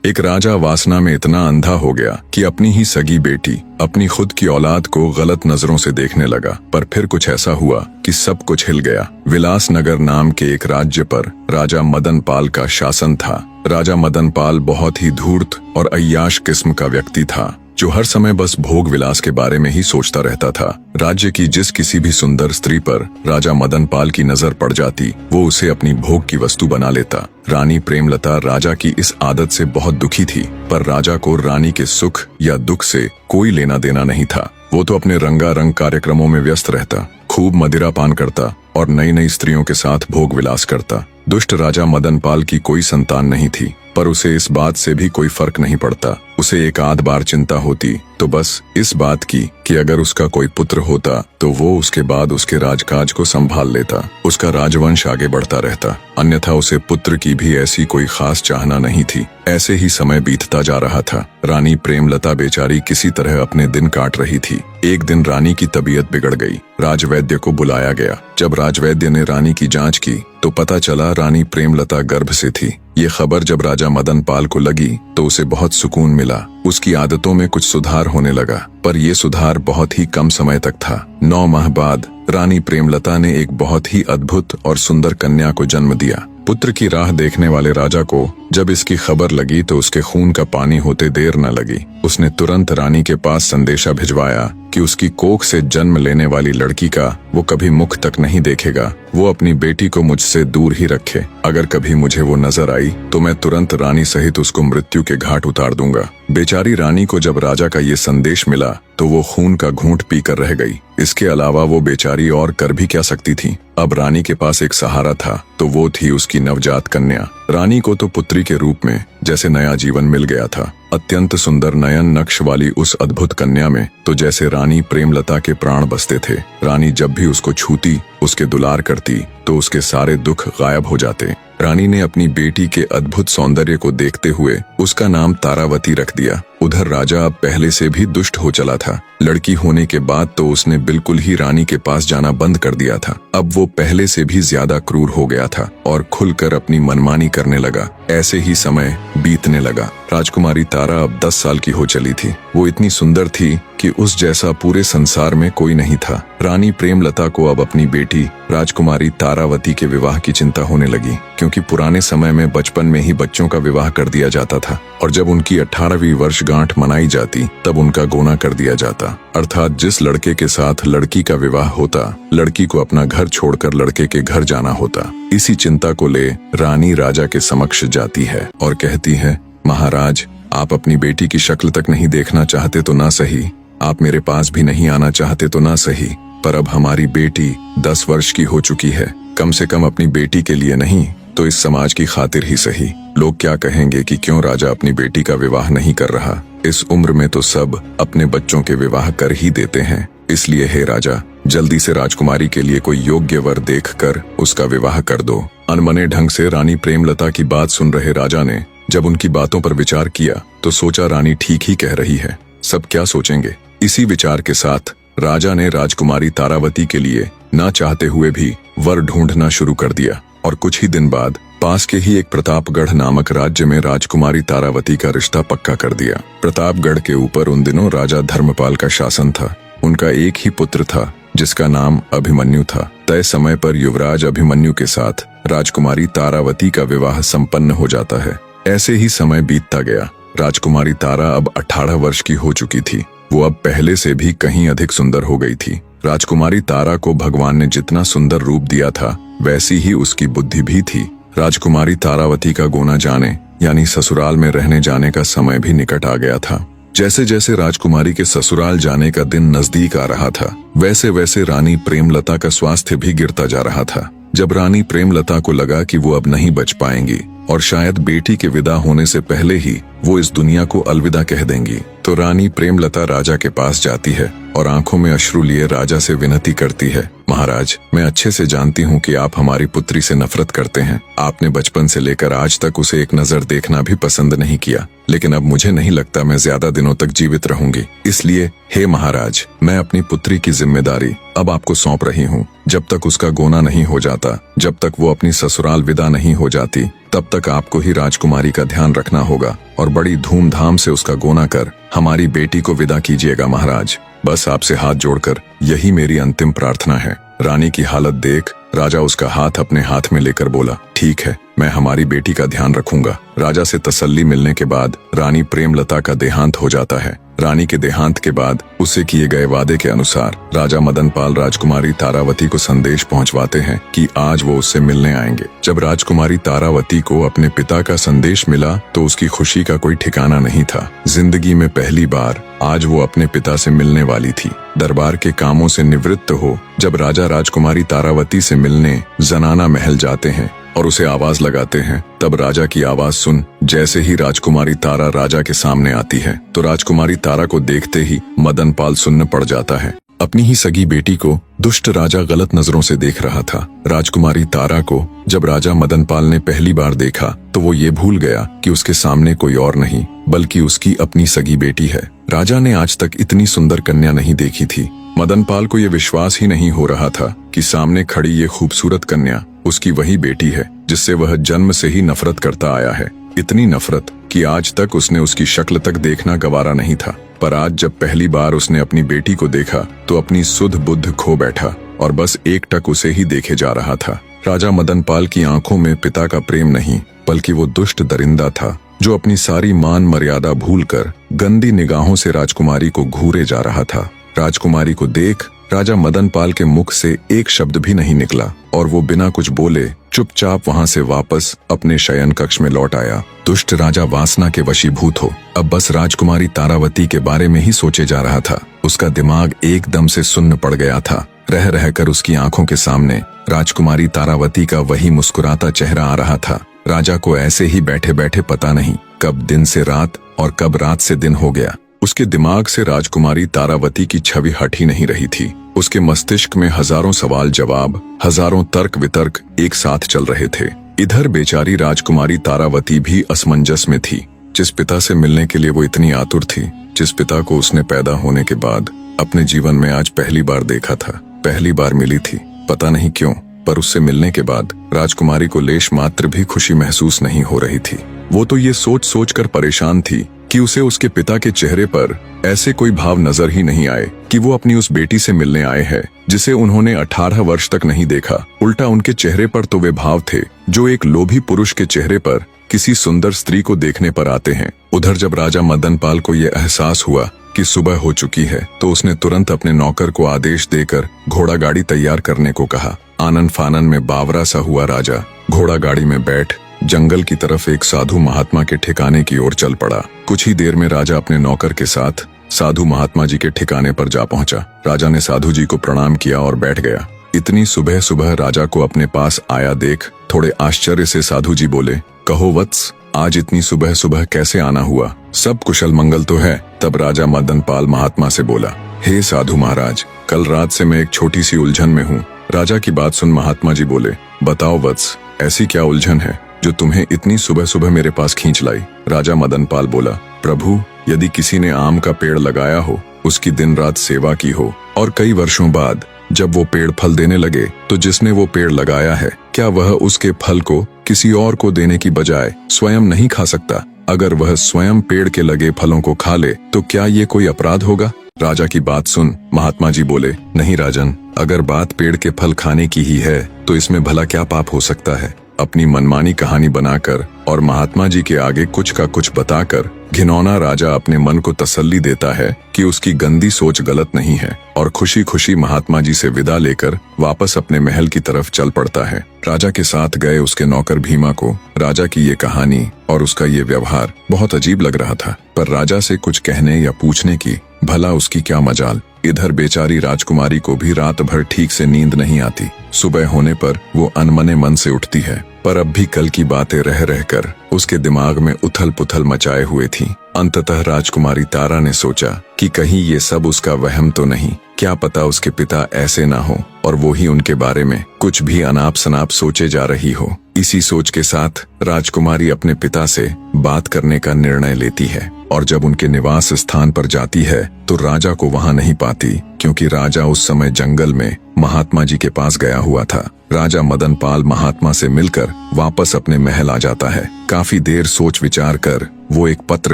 एक राजा वासना में इतना अंधा हो गया कि अपनी ही सगी बेटी, अपनी खुद की औलाद को गलत नजरों से देखने लगा। पर फिर कुछ ऐसा हुआ कि सब कुछ हिल गया। विलासनगर नाम के एक राज्य पर राजा मदन पाल का शासन था। राजा मदन पाल बहुत ही धूर्त और अय्याश किस्म का व्यक्ति था, जो हर समय बस भोग विलास के बारे में ही सोचता रहता था। राज्य की जिस किसी भी सुंदर स्त्री पर राजा मदन पाल की नजर पड़ जाती, वो उसे अपनी भोग की वस्तु बना लेता। रानी प्रेमलता राजा की इस आदत से बहुत दुखी थी, पर राजा को रानी के सुख या दुख से कोई लेना देना नहीं था। वो तो अपने रंगारंग कार्यक्रमों में व्यस्त रहता, खूब मदिरा पान करता और नई नई स्त्रियों के साथ भोग विलास करता। दुष्ट राजा मदन पाल की कोई संतान नहीं थी, पर उसे इस बात से भी कोई फर्क नहीं पड़ता। उसे एक आध बार चिंता होती तो बस इस बात की कि अगर उसका कोई पुत्र होता तो वो उसके बाद उसके राजकाज को संभाल लेता, उसका राजवंश आगे बढ़ता रहता। अन्यथा उसे पुत्र की भी ऐसी कोई खास चाहना नहीं थी। ऐसे ही समय बीतता जा रहा था। रानी प्रेमलता बेचारी किसी तरह अपने दिन काट रही थी। एक दिन रानी की तबीयत बिगड़ गई। राजवैद्य को बुलाया गया। जब राजवैद्य ने रानी की जांच की तो पता चला रानी प्रेमलता गर्भ से थी। ये खबर जब राजा मदन पाल को लगी तो उसे बहुत सुकून मिला। उसकी आदतों में कुछ सुधार होने लगा, पर यह सुधार बहुत ही कम समय तक था। 9 माह बाद रानी प्रेमलता ने एक बहुत ही अद्भुत और सुंदर कन्या को जन्म दिया। पुत्र की राह देखने वाले राजा को जब इसकी खबर लगी तो उसके खून का पानी होते देर न लगी। उसने तुरंत रानी के पास संदेशा भिजवाया कि उसकी कोख से जन्म लेने वाली लड़की का वो कभी मुख तक नहीं देखेगा। वो अपनी बेटी को मुझसे दूर ही रखे। अगर कभी मुझे वो नजर आई तो मैं तुरंत रानी सहित उसको मृत्यु के घाट उतार दूंगा। बेचारी रानी को जब राजा का ये संदेश मिला तो वो खून का घूंट पीकर रह गई। इसके अलावा वो बेचारी और कर भी क्या सकती थी। अब रानी के पास एक सहारा था, तो वो थी उसकी नवजात कन्या। रानी को तो पुत्री के रूप में जैसे नया जीवन मिल गया था। अत्यंत सुंदर नयन नक्श वाली उस अद्भुत कन्या में तो जैसे रानी प्रेमलता के प्राण बसते थे। रानी जब भी उसको छूती, उसके दुलार करती तो उसके सारे दुख गायब हो जाते। रानी ने अपनी बेटी के अद्भुत सौंदर्य को देखते हुए उसका नाम तारावती रख दिया। उधर राजा अब पहले से भी दुष्ट हो चला था। लड़की होने के बाद तो उसने बिल्कुल ही रानी के पास जाना बंद कर दिया था। अब वो पहले से भी ज्यादा क्रूर हो गया था और खुलकर अपनी मनमानी करने लगा। ऐसे ही समय बीतने लगा। राजकुमारी तारा अब 10 साल की हो चली थी। वो इतनी सुंदर थी कि उस जैसा पूरे संसार में कोई नहीं था। रानी प्रेमलता को अब अपनी बेटी राजकुमारी तारावती के विवाह की चिंता होने लगी, क्योंकि पुराने समय में बचपन में ही बच्चों का विवाह कर दिया जाता था और जब उनकी 18वीं वर्षगांठ मनाई जाती तब उनका गोना कर दिया जाता। अर्थात जिस लड़के के साथ लड़की का विवाह होता, लड़की को अपना घर छोड़कर लड़के के घर जाना होता। इसी चिंता को ले रानी राजा के समक्ष जाती है और कहती है, महाराज, आप अपनी बेटी की शक्ल तक नहीं देखना चाहते तो ना सही, आप मेरे पास भी नहीं आना चाहते तो ना सही, पर अब हमारी बेटी 10 वर्ष की हो चुकी है। कम से कम अपनी बेटी के लिए नहीं तो इस समाज की खातिर ही सही। लोग क्या कहेंगे कि क्यों राजा अपनी बेटी का विवाह नहीं कर रहा। इस उम्र में तो सब अपने बच्चों के विवाह कर ही देते हैं। इसलिए हे राजा, जल्दी से राजकुमारी के लिए कोई योग्य वर देखकर उसका विवाह कर दो। अनमने ढंग से रानी प्रेमलता की बात सुन रहे राजा ने जब उनकी बातों पर विचार किया तो सोचा रानी ठीक ही कह रही है, सब क्या सोचेंगे। इसी विचार के साथ राजा ने राजकुमारी तारावती के लिए ना चाहते हुए भी वर ढूंढना शुरू कर दिया और कुछ ही दिन बाद पास के ही एक प्रतापगढ़ नामक राज्य में राजकुमारी तारावती का रिश्ता पक्का कर दिया। प्रतापगढ़ के ऊपर उन दिनों राजा धर्मपाल का शासन था। उनका एक ही पुत्र था जिसका नाम अभिमन्यु था। तय समय पर युवराज अभिमन्यु के साथ राजकुमारी तारावती का विवाह संपन्न हो जाता है। ऐसे ही समय बीतता गया। राजकुमारी तारा अब 18 वर्ष की हो चुकी थी। वो अब पहले से भी कहीं अधिक सुंदर हो गई थी। राजकुमारी तारा को भगवान ने जितना सुंदर रूप दिया था वैसी ही उसकी बुद्धि भी थी। राजकुमारी तारावती का गोना जाने यानी ससुराल में रहने जाने का समय भी निकट आ गया था। जैसे जैसे राजकुमारी के ससुराल जाने का दिन नजदीक आ रहा था, वैसे वैसे रानी प्रेमलता का स्वास्थ्य भी गिरता जा रहा था। जब रानी प्रेमलता को लगा कि वो अब नहीं बच पाएंगी और शायद बेटी के विदा होने से पहले ही वो इस दुनिया को अलविदा कह देंगी, तो रानी प्रेमलता राजा के पास जाती है और आंखों में अश्रु लिए राजा से विनती करती है, महाराज, मैं अच्छे से जानती हूँ कि आप हमारी पुत्री से नफरत करते हैं। आपने बचपन से लेकर आज तक उसे एक नजर देखना भी पसंद नहीं किया। लेकिन अब मुझे नहीं लगता मैं ज्यादा दिनों तक जीवित रहूंगी। इसलिए हे महाराज, मैं अपनी पुत्री की जिम्मेदारी अब आपको सौंप रही हूँ। जब तक उसका गोना नहीं हो जाता, जब तक वो अपनी ससुराल विदा नहीं हो जाती, तब तक आपको ही राजकुमारी का ध्यान रखना होगा और बड़ी धूमधाम से उसका गोना कर हमारी बेटी को विदा कीजिएगा महाराज। बस आपसे हाथ जोड़कर यही मेरी अंतिम प्रार्थना है। रानी की हालत देख राजा उसका हाथ अपने हाथ में लेकर बोला, ठीक है, मैं हमारी बेटी का ध्यान रखूंगा। राजा से तसल्ली मिलने के बाद रानी प्रेमलता का देहांत हो जाता है। रानी के देहांत के बाद उसे किए गए वादे के अनुसार राजा मदनपाल राजकुमारी तारावती को संदेश पहुंचवाते हैं कि आज वो उससे मिलने आएंगे। जब राजकुमारी तारावती को अपने पिता का संदेश मिला तो उसकी खुशी का कोई ठिकाना नहीं था। जिंदगी में पहली बार आज वो अपने पिता से मिलने वाली थी। दरबार के कामों से निवृत्त हो जब राजा राजकुमारी तारावती से मिलने जनाना महल जाते हैं और उसे आवाज लगाते हैं, तब राजा की आवाज सुन जैसे ही राजकुमारी तारा राजा के सामने आती है तो राजकुमारी तारा को देखते ही मदनपाल सुन्न पड़ जाता है। अपनी ही सगी बेटी को दुष्ट राजा गलत नजरों से देख रहा था। राजकुमारी तारा को जब राजा मदनपाल ने पहली बार देखा तो वो ये भूल गया कि उसके सामने कोई और नहीं बल्कि उसकी अपनी सगी बेटी है। राजा ने आज तक इतनी सुंदर कन्या नहीं देखी थी। मदनपाल को ये विश्वास ही नहीं हो रहा था कि सामने खड़ी ये खूबसूरत कन्या उसकी वही बेटी है जिससे वह जन्म से ही नफरत करता आया है। इतनी नफरत कि आज तक उसने उसकी शक्ल तक देखना गवारा नहीं था। पर आज जब पहली बार उसने अपनी बेटी को देखा तो अपनी सुध बुद्ध खो बैठा और बस एकटक उसे ही देखे जा रहा था। राजा मदनपाल की आंखों में पिता का प्रेम नहीं बल्कि वो दुष्ट दरिंदा था जो अपनी सारी मान मर्यादा भूलकर गंदी निगाहों से राजकुमारी को घूरे जा रहा था। राजकुमारी को देख राजा मदनपाल के मुख से एक शब्द भी नहीं निकला और वो बिना कुछ बोले चुपचाप वहां से वापस अपने शयन कक्ष में लौट आया। दुष्ट राजा वासना के वशीभूत हो अब बस राजकुमारी तारावती के बारे में ही सोचे जा रहा था। उसका दिमाग एकदम से सुन्न पड़ गया था। रह रहकर उसकी आंखों के सामने राजकुमारी तारावती का वही मुस्कुराता चेहरा आ रहा था। राजा को ऐसे ही बैठे बैठे पता नहीं कब दिन से रात और कब रात से दिन हो गया। उसके दिमाग से राजकुमारी तारावती की छवि हट ही नहीं रही थी। उसके मस्तिष्क में हजारों सवाल जवाब, हजारों तर्क वितर्क एक साथ चल रहे थे। इधर बेचारी राजकुमारी तारावती भी असमंजस में थी। जिस पिता से मिलने के लिए वो इतनी आतुर थी, जिस पिता को उसने पैदा होने के बाद अपने जीवन में आज पहली बार देखा था, पहली बार मिली थी। पता नहीं क्यों, पर उससे मिलने के बाद राजकुमारी को लेश मात्र भी खुशी महसूस नहीं हो रही थी। वो तो ये सोच सोच कर परेशान थी कि उसे उसके पिता के चेहरे पर ऐसे कोई भाव नजर ही नहीं आए कि वो अपनी उस बेटी से मिलने आए हैं जिसे उन्होंने 18 वर्ष तक नहीं देखा। उल्टा उनके चेहरे पर तो वे भाव थे जो एक लोभी पुरुष के चेहरे पर किसी सुंदर स्त्री को देखने पर आते हैं। उधर जब राजा मदनपाल को यह एहसास हुआ कि सुबह हो चुकी है तो उसने तुरंत अपने नौकर को आदेश देकर घोड़ा गाड़ी तैयार करने को कहा। आनन फानन में बावरा सा हुआ राजा घोड़ा गाड़ी में बैठ जंगल की तरफ एक साधु महात्मा के ठिकाने की ओर चल पड़ा। कुछ ही देर में राजा अपने नौकर के साथ साधु महात्मा जी के ठिकाने पर जा पहुंचा। राजा ने साधु जी को प्रणाम किया और बैठ गया। इतनी सुबह सुबह राजा को अपने पास आया देख थोड़े आश्चर्य से साधु जी बोले, कहो वत्स, आज इतनी सुबह सुबह कैसे आना हुआ? सब कुशल मंगल तो है? तब राजा मदनपाल महात्मा से बोला, हे साधु महाराज, कल रात से मैं एक छोटी सी उलझन में हूँ। राजा की बात सुन महात्मा जी बोले, बताओ वत्स, ऐसी क्या उलझन है जो तुम्हें इतनी सुबह सुबह मेरे पास खींच लाई? राजा मदनपाल बोला, प्रभु, यदि किसी ने आम का पेड़ लगाया हो, उसकी दिन रात सेवा की हो और कई वर्षों बाद जब वो पेड़ फल देने लगे तो जिसने वो पेड़ लगाया है, क्या वह उसके फल को किसी और को देने की बजाय स्वयं नहीं खा सकता? अगर वह स्वयं पेड़ के लगे फलों को खा ले तो क्या ये कोई अपराध होगा? राजा की बात सुन महात्मा जी बोले, नहीं राजन, अगर बात पेड़ के फल खाने की ही है तो इसमें भला क्या पाप हो सकता है? अपनी मनमानी कहानी बनाकर और महात्मा जी के आगे कुछ का कुछ बताकर घिनौना राजा अपने मन को तसल्ली देता है कि उसकी गंदी सोच गलत नहीं है और खुशी खुशी महात्मा जी से विदा लेकर वापस अपने महल की तरफ चल पड़ता है। राजा के साथ गए उसके नौकर भीमा को राजा की ये कहानी और उसका ये व्यवहार बहुत अजीब लग रहा था, पर राजा से कुछ कहने या पूछने की भला उसकी क्या मजाल। इधर बेचारी राजकुमारी को भी रात भर ठीक से नींद नहीं आती। सुबह होने पर वो अनमने मन से उठती है, पर अब भी कल की बातें रह रहकर उसके दिमाग में उथल पुथल मचाए हुए थी। अंततः राजकुमारी तारा ने सोचा कि कहीं ये सब उसका वहम तो नहीं, क्या पता उसके पिता ऐसे ना हो और वो ही उनके बारे में कुछ भी अनाप शनाप सोचे जा रही हो। इसी सोच के साथ राजकुमारी अपने पिता से बात करने का निर्णय लेती है और जब उनके निवास स्थान पर जाती है तो राजा को वहां नहीं पाती, क्योंकि राजा उस समय जंगल में महात्मा जी के पास गया हुआ था। राजा मदन पाल महात्मा से मिलकर वापस अपने महल आ जाता है। काफी देर सोच विचार कर वो एक पत्र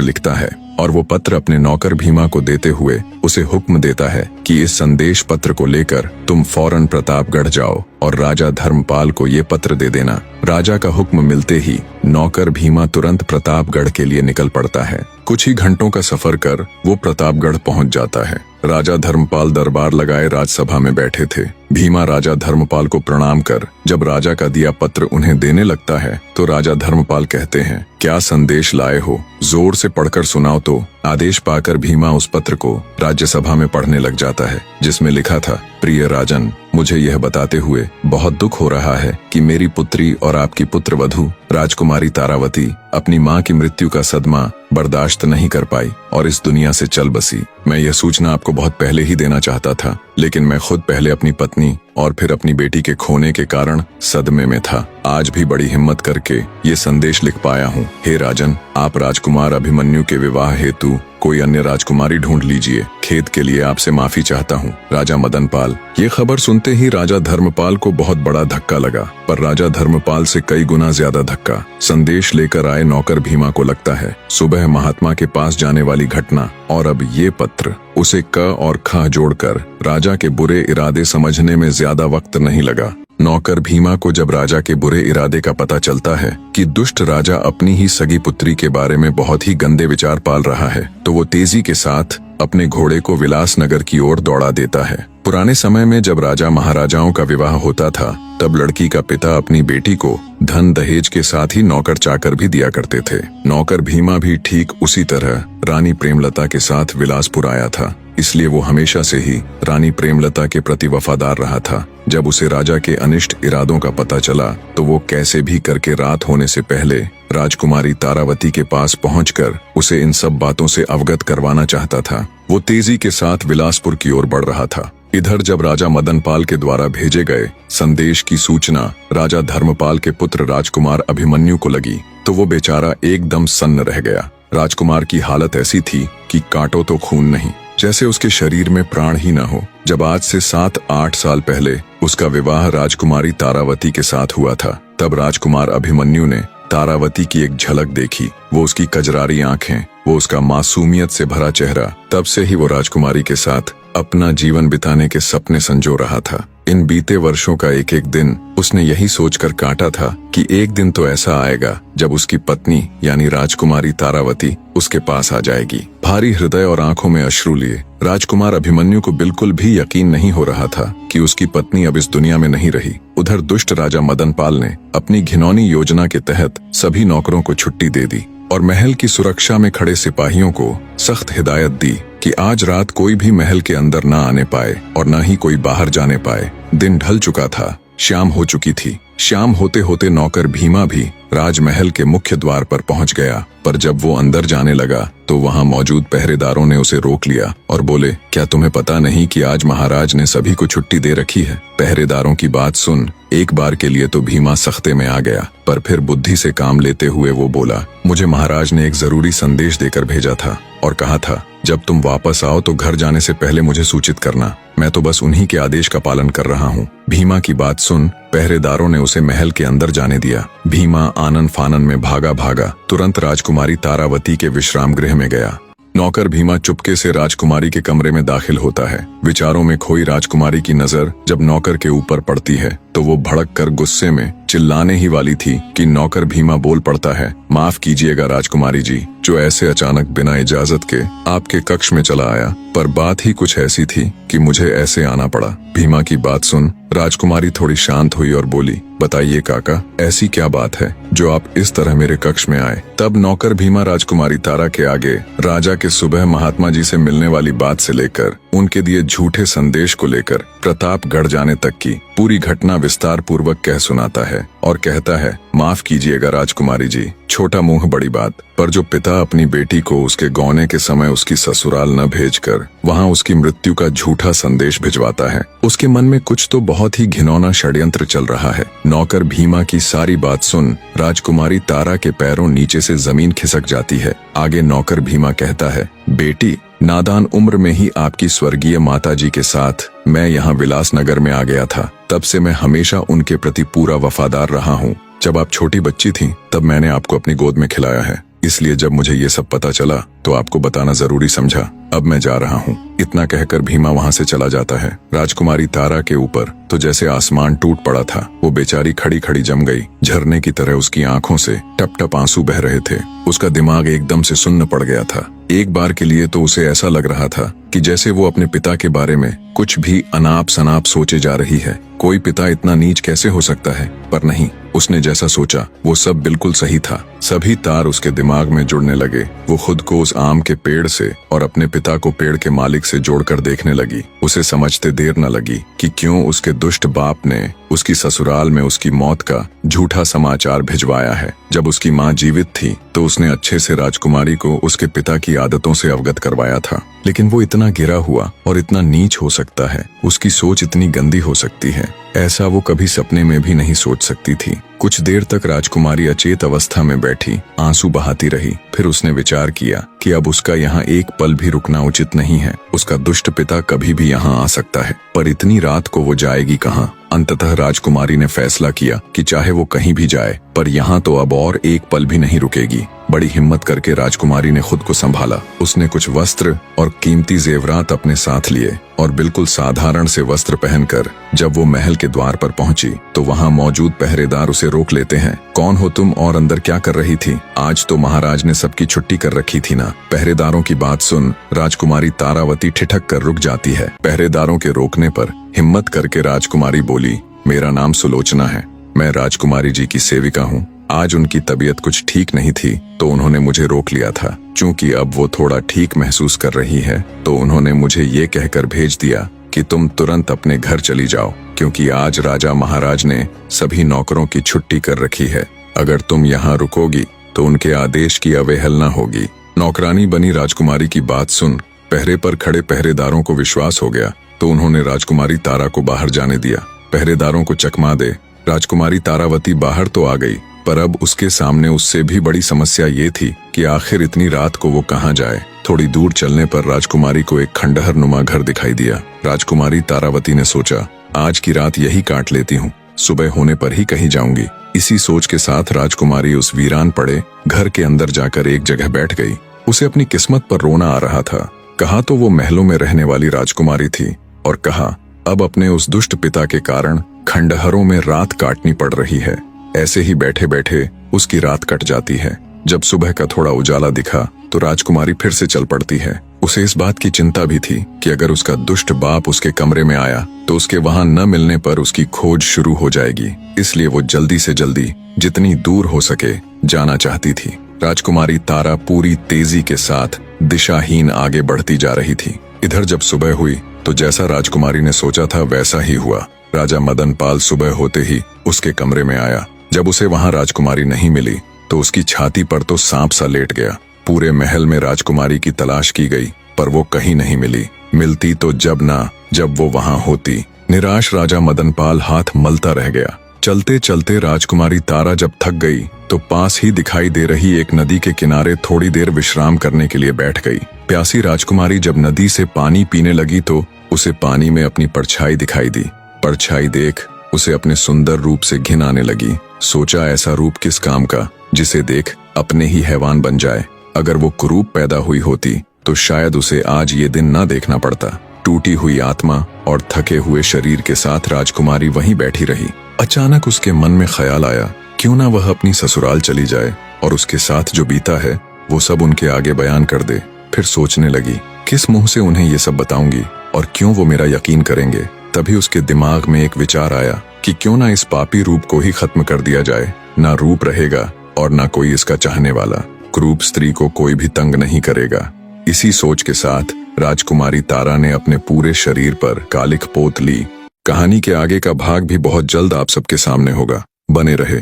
लिखता है और वो पत्र अपने नौकर भीमा को देते हुए उसे हुक्म देता है कि इस संदेश पत्र को लेकर तुम फौरन प्रतापगढ़ जाओ और राजा धर्मपाल को ये पत्र दे देना। राजा का हुक्म मिलते ही नौकर भीमा तुरंत प्रतापगढ़ के लिए निकल पड़ता है। कुछ ही घंटों का सफर कर वो प्रतापगढ़ पहुंच जाता है। राजा धर्मपाल दरबार लगाए राजसभा में बैठे थे। भीमा राजा धर्मपाल को प्रणाम कर जब राजा का दिया पत्र उन्हें देने लगता है तो राजा धर्मपाल कहते हैं, क्या संदेश लाए हो, जोर से पढ़कर सुनाओ। तो आदेश पाकर भीमा उस पत्र को राज्यसभा में पढ़ने लग जाता है, जिसमें लिखा था, प्रिय राजन, मुझे यह बताते हुए बहुत दुख हो रहा है कि मेरी पुत्री और आपकी पुत्रवधू राजकुमारी तारावती अपनी मां की मृत्यु का सदमा बर्दाश्त नहीं कर पाई और इस दुनिया से चल बसी। मैं यह सूचना आपको बहुत पहले ही देना चाहता था, लेकिन मैं खुद पहले अपनी पत्नी और फिर अपनी बेटी के खोने के कारण सदमे में था। आज भी बड़ी हिम्मत करके ये संदेश लिख पाया हूँ। हे राजन, आप राजकुमार अभिमन्यु के विवाह हेतु कोई अन्य राजकुमारी ढूंढ लीजिए। खेद के लिए आपसे माफी चाहता हूँ। राजा मदन पाल। ये खबर सुनते ही राजा धर्मपाल को बहुत बड़ा धक्का लगा, पर राजा धर्मपाल से कई गुना ज्यादा धक्का संदेश लेकर आए नौकर भीमा को लगता है। सुबह महात्मा के पास जाने वाली घटना और अब ये पत्र, उसे क और ख जोड़कर राजा के बुरे इरादे समझने में ज्यादा वक्त नहीं लगा। नौकर भीमा को जब राजा के बुरे इरादे का पता चलता है कि दुष्ट राजा अपनी ही सगी पुत्री के बारे में बहुत ही गंदे विचार पाल रहा है, तो वो तेजी के साथ अपने घोड़े को विलासनगर की ओर दौड़ा देता है। पुराने समय में जब राजा महाराजाओं का विवाह होता था, तब लड़की का पिता अपनी बेटी को धन दहेज के साथ ही नौकर चाकर भी दिया करते थे। नौकर भीमा भी ठीक उसी तरह रानी प्रेमलता के साथ विलासपुर आया था, इसलिए वो हमेशा से ही रानी प्रेमलता के प्रति वफादार रहा था। जब उसे राजा के अनिष्ट इरादों का पता चला तो वो कैसे भी करके रात होने से पहले राजकुमारी तारावती के पास पहुंचकर उसे इन सब बातों से अवगत करवाना चाहता था। वो तेजी के साथ विलासपुर की ओर बढ़ रहा था। इधर जब राजा मदन पाल के द्वारा भेजे गए संदेश की सूचना राजा धर्मपाल के पुत्र राजकुमार अभिमन्यु को लगी तो वो बेचारा एकदम सन्न रह गया। राजकुमार की हालत ऐसी थी कि काटो तो खून नहीं, जैसे उसके शरीर में प्राण ही न हो। जब आज से 7-8 साल पहले उसका विवाह राजकुमारी तारावती के साथ हुआ था, तब राजकुमार अभिमन्यु ने तारावती की एक झलक देखी। वो उसकी कजरारी आंखें, वो उसका मासूमियत से भरा चेहरा, तब से ही वो राजकुमारी के साथ अपना जीवन बिताने के सपने संजो रहा था। इन बीते वर्षों का एक एक दिन उसने यही सोचकर काटा था कि एक दिन तो ऐसा आएगा जब उसकी पत्नी यानी राजकुमारी तारावती उसके पास आ जाएगी। भारी हृदय और आंखों में अश्रु लिए राजकुमार अभिमन्यु को बिल्कुल भी यकीन नहीं हो रहा था कि उसकी पत्नी अब इस दुनिया में नहीं रही। उधर दुष्ट राजा मदन पाल ने अपनी घिनौनी योजना के तहत सभी नौकरों को छुट्टी दे दी और महल की सुरक्षा में खड़े सिपाहियों को सख्त हिदायत दी कि आज रात कोई भी महल के अंदर न आने पाए और न ही कोई बाहर जाने पाए। दिन ढल चुका था, शाम हो चुकी थी। शाम होते होते नौकर भीमा भी राजमहल के मुख्य द्वार पर पहुंच गया, पर जब वो अंदर जाने लगा तो वहां मौजूद पहरेदारों ने उसे रोक लिया और बोले, क्या तुम्हें पता नहीं कि आज महाराज ने सभी को छुट्टी दे रखी है? पहरेदारों की बात सुन एक बार के लिए तो भीमा सख्ते में आ गया, पर फिर बुद्धि से काम लेते हुए वो बोला, मुझे महाराज ने एक जरूरी संदेश देकर भेजा था और कहा था जब तुम वापस आओ तो घर जाने से पहले मुझे सूचित करना। मैं तो बस उन्हीं के आदेश का पालन कर रहा हूँ। भीमा की बात सुन पहरेदारों ने उसे महल के अंदर जाने दिया। भीमा आनन फानन में भागा तुरंत राजकुमारी तारावती के विश्राम गृह में गया। नौकर भीमा चुपके से राजकुमारी के कमरे में दाखिल होता है। विचारों में खोई राजकुमारी की नजर जब नौकर के ऊपर पड़ती है तो वो भड़क कर गुस्से में चिल्लाने ही वाली थी कि नौकर भीमा बोल पड़ता है, माफ कीजिएगा राजकुमारी जी, जो ऐसे अचानक बिना इजाजत के आपके कक्ष में चला आया, पर बात ही कुछ ऐसी थी कि मुझे ऐसे आना पड़ा। भीमा की बात सुन राजकुमारी थोड़ी शांत हुई और बोली, बताइए काका, ऐसी क्या बात है जो आप इस तरह मेरे कक्ष में आए? तब नौकर भीमा राजकुमारी तारा के आगे राजा के सुबह महात्मा जी से मिलने वाली बात से लेकर उनके दिए झूठे संदेश को लेकर प्रताप गढ़ जाने तक की पूरी घटना विस्तार पूर्वक कह सुनाता है और कहता है, माफ कीजिएगा राजकुमारी जी, छोटा मुंह बड़ी बात। पर जो पिता अपनी बेटी को उसके गौने के समय उसकी ससुराल न भेजकर वहां उसकी मृत्यु का झूठा संदेश भिजवाता है, उसके मन में कुछ तो बहुत ही घिनौना षड्यंत्र चल रहा है। नौकर भीमा की सारी बात सुन राजकुमारी तारा के पैरों नीचे से जमीन खिसक जाती है। आगे नौकर भीमा कहता है, बेटी, नादान उम्र में ही आपकी स्वर्गीय माताजी के साथ मैं यहाँ विलासनगर में आ गया था। तब से मैं हमेशा उनके प्रति पूरा वफादार रहा हूँ। जब आप छोटी बच्ची थी तब मैंने आपको अपनी गोद में खिलाया है, इसलिए जब मुझे ये सब पता चला तो आपको बताना जरूरी समझा। अब मैं जा रहा हूँ। इतना कहकर भीमा वहाँ से चला जाता है। राजकुमारी तारा के ऊपर तो जैसे आसमान टूट पड़ा था। वो बेचारी खड़ी खड़ी जम गई। झरने की तरह उसकी आंखों से टप टप आंसू बह रहे थे। उसका दिमाग एकदम से सुन्न पड़ गया था। एक बार के लिए तो उसे ऐसा लग रहा था कि जैसे वो अपने पिता के बारे में कुछ भी अनाप शनाप सोचे जा रही है। कोई पिता इतना नीच कैसे हो सकता है? पर नहीं, उसने जैसा सोचा वो सब बिल्कुल सही था। सभी तार उसके दिमाग में जुड़ने लगे। वो खुद को उस आम के पेड़ से और अपने पिता को पेड़ के मालिक से जोड़कर देखने लगी। उसे समझते देर न लगी कि क्यों उसके दुष्ट बाप ने उसकी ससुराल में उसकी मौत का झूठा समाचार भिजवाया है। जब उसकी माँ जीवित थी तो उसने अच्छे से राजकुमारी को उसके पिता की आदतों से अवगत करवाया था, लेकिन वो इतना गिरा हुआ और इतना नीच हो सकता है, उसकी सोच इतनी गंदी हो सकती है, ऐसा वो कभी सपने में भी नहीं सोच सकती थी। कुछ देर तक राजकुमारी अचेत अवस्था में बैठी आंसू बहाती रही। फिर उसने विचार किया कि अब उसका यहाँ एक पल भी रुकना उचित नहीं है। उसका दुष्ट पिता कभी भी यहाँ आ सकता है, पर इतनी रात को वो जाएगी कहाँ? अंततः राजकुमारी ने फैसला किया कि चाहे वो कहीं भी जाए, पर यहाँ तो अब और एक पल भी नहीं रुकेगी। बड़ी हिम्मत करके राजकुमारी ने खुद को संभाला। उसने कुछ वस्त्र और कीमती जेवरात अपने साथ लिए और बिल्कुल साधारण से वस्त्र पहनकर जब वो महल के द्वार पर पहुंची तो वहां मौजूद पहरेदार उसे रोक लेते हैं। कौन हो तुम और अंदर क्या कर रही थी? आज तो महाराज ने सबकी छुट्टी कर रखी थी ना। पहरेदारों की बात सुन राजकुमारी तारावती ठिठक कर रुक जाती है। पहरेदारों के रोकने पर हिम्मत करके राजकुमारी बोली, मेरा नाम सुलोचना है, मैं राजकुमारी जी की सेविका हूँ। आज उनकी तबीयत कुछ ठीक नहीं थी तो उन्होंने मुझे रोक लिया था। चूंकि अब वो थोड़ा ठीक महसूस कर रही है तो उन्होंने मुझे ये कहकर भेज दिया कि तुम तुरंत अपने घर चली जाओ, क्योंकि आज राजा महाराज ने सभी नौकरों की छुट्टी कर रखी है। अगर तुम यहाँ रुकोगी तो उनके आदेश की अवहेलना होगी। नौकरानी बनी राजकुमारी की बात सुन पहरे पर खड़े पहरेदारों को विश्वास हो गया तो उन्होंने राजकुमारी तारा को बाहर जाने दिया। पहरेदारों को चकमा दे राजकुमारी तारावती बाहर तो आ गई, पर अब उसके सामने उससे भी बड़ी समस्या ये थी कि आखिर इतनी रात को वो कहाँ जाए। थोड़ी दूर चलने पर राजकुमारी को एक खंडहर नुमा घर दिखाई दिया। राजकुमारी तारावती ने सोचा, आज की रात यही काट लेती हूँ, सुबह होने पर ही कहीं जाऊंगी। इसी सोच के साथ राजकुमारी उस वीरान पड़े घर के अंदर जाकर एक जगह बैठ गई। उसे अपनी किस्मत पर रोना आ रहा था। कहा तो वो महलों में रहने वाली राजकुमारी थी और कहा अब अपने उस दुष्ट पिता के कारण खंडहरों में रात काटनी पड़ रही है। ऐसे ही बैठे बैठे उसकी रात कट जाती है। जब सुबह का थोड़ा उजाला दिखा तो राजकुमारी फिर से चल पड़ती है। उसे इस बात की चिंता भी थी कि अगर उसका दुष्ट बाप उसके कमरे में आया तो उसके वहां न मिलने पर उसकी खोज शुरू हो जाएगी। इसलिए वो जल्दी से जल्दी जितनी दूर हो सके जाना चाहती थी। राजकुमारी तारा पूरी तेजी के साथ दिशाहीन आगे बढ़ती जा रही थी। इधर जब सुबह हुई तो जैसा राजकुमारी ने सोचा था वैसा ही हुआ। राजा मदनपाल सुबह होते ही उसके कमरे में आया। जब उसे वहां राजकुमारी नहीं मिली तो उसकी छाती पर तो सांप सा लेट गया। पूरे महल में राजकुमारी की तलाश की गई पर वो कहीं नहीं मिली। मिलती तो जब वो वहां होती। निराश राजा मदनपाल हाथ मलता रह गया। चलते चलते राजकुमारी तारा जब थक गई तो पास ही दिखाई दे रही एक नदी के किनारे थोड़ी देर विश्राम करने के लिए बैठ गई। प्यासी राजकुमारी जब नदी से पानी पीने लगी तो उसे पानी में अपनी परछाई दिखाई दी। परछाई देख उसे अपने सुंदर रूप से घिन आने लगी। सोचा ऐसा रूप किस काम का जिसे देख अपने ही हैवान बन जाए। अगर वो कुरूप पैदा हुई होती तो शायद उसे आज ये दिन ना देखना पड़ता। टूटी हुई आत्मा और थके हुए शरीर के साथ राजकुमारी वहीं बैठी रही। अचानक उसके मन में ख्याल आया, क्यों ना वह अपनी ससुराल चली जाए और उसके साथ जो बीता है वो सब उनके आगे बयान कर दे। फिर सोचने लगी, किस मुंह से उन्हें ये सब बताऊंगी और क्यों वो मेरा यकीन करेंगे। तभी उसके दिमाग में एक विचार आया कि क्यों ना इस पापी रूप को ही खत्म कर दिया जाए। ना रूप रहेगा और ना कोई इसका चाहने वाला। क्रूप स्त्री को कोई भी तंग नहीं करेगा। इसी सोच के साथ राजकुमारी तारा ने अपने पूरे शरीर पर कालिख पोत ली। कहानी के आगे का भाग भी बहुत जल्द आप सबके सामने होगा। बने रहे।